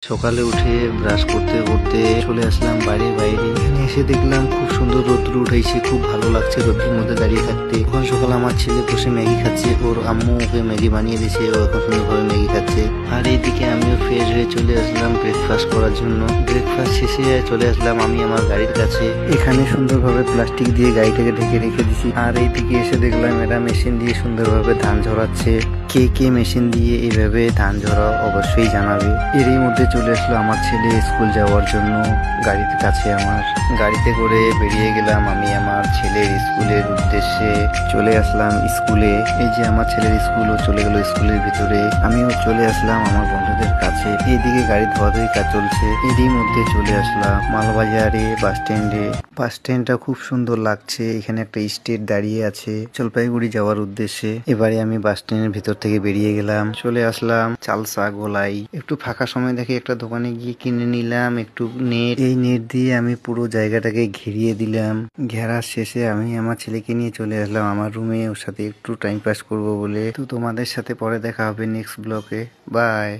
সকালে উঠে ব্রাশ করতে করতে চলে আসলাম বাড়ির বাইরে। এখানে এসে দেখলাম খুব সুন্দর রোদ্র উঠেছে, খুব ভালো লাগছে রোদ্রের মধ্যে দাঁড়িয়ে থাকতে। সকাল সকাল আমার ছেলে বসে ম্যাগি খাচ্ছে, ওর আম্মু ওকে ম্যাগি বানিয়ে দিয়েছে, ও এখন সুন্দরভাবে ম্যাগি খাচ্ছে। আর এইদিকে আমিও ফ্রেশ হয়ে চলে আসলাম ব্রেকফাস্ট করার জন্য। ব্রেকফাস্ট শেষে চলে আসলাম আমি আমার গাড়ির কাছে। এখানে সুন্দরভাবে প্লাস্টিক দিয়ে গাড়িটাকে ঢেকে রেখে দিছি। আর এইদিকে এসে দেখলাম এরা মেশিন দিয়ে সুন্দরভাবে ধান ঝরাচ্ছে। কে কে মেশিন দিয়ে এইভাবে ধান ঝরাও অবশ্যই জানাবে। এরই মধ্যে চলে আসলো আমার ছেলে স্কুল যাওয়ার জন্য গাড়ির কাছে। আমার গাড়িতে করে বেরিয়ে গেলাম আমি আমার ছেলের স্কুলের উদ্দেশ্যে। চলে আসলাম স্কুলে। এই যে আমার ছেলের স্কুলও চলে গেল স্কুলের ভিতরে। আমিও চলে আসলাম আমার বন্ধুদের কাছে। এইদিকে গাড়ি ধোয়াধুয়ি কাজ চলছে। এরই মধ্যে চলে আসলাম মালবাজারে বাস স্ট্যান্ডে। বাস স্ট্যান্ডটা খুব সুন্দর লাগছে। এখানে একটা স্টেট দাঁড়িয়ে আছে জলপাইগুড়ি যাওয়ার উদ্দেশ্যে। এবারে আমি বাস স্ট্যান্ডের ভিতর থেকে বেরিয়ে গেলাম। চলে আসলাম চালসা গোলাই। একটু ফাঁকা সময় দেখে একটা দোকানে গিয়ে কিনে নিলাম একটু নেট। এই নেট দিয়ে আমি পুরো জায়গাটাকে ঘিরিয়ে দিলাম। ঘেরার শেষে আমি আমার ছেলেকে নিয়ে চলে আসলাম আমার রুমে, ওর সাথে একটু টাইম পাস করবো বলে। তো তোমাদের সাথে পরে দেখা হবে নেক্সট ব্লগে। বাই।